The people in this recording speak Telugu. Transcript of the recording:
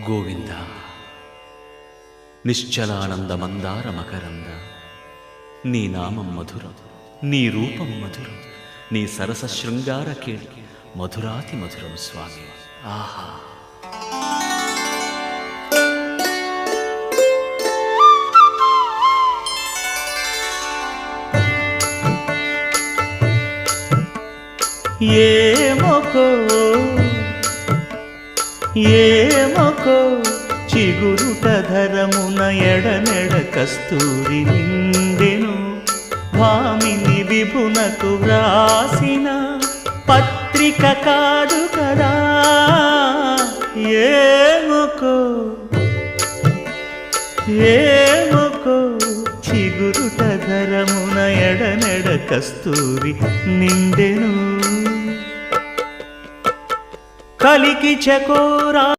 గోవింద నిశ్చలానంద మందార మకరంద నీ నామం మధురం, నీ రూపం మధురం, నీ సరస శృంగార కేళి మధురాతి మధురం స్వామి. ఆహా! ఏమొకో చిగురుట ధరమున ఎడనెడ కస్తూరి నిండెను. భామిని విభునకు వ్రాసిన పత్రిక కాదు కదా. ఏమొకో చిగురుట ధరమున ఎడనెడ కస్తూరి నిండెను. కలికి చకోరా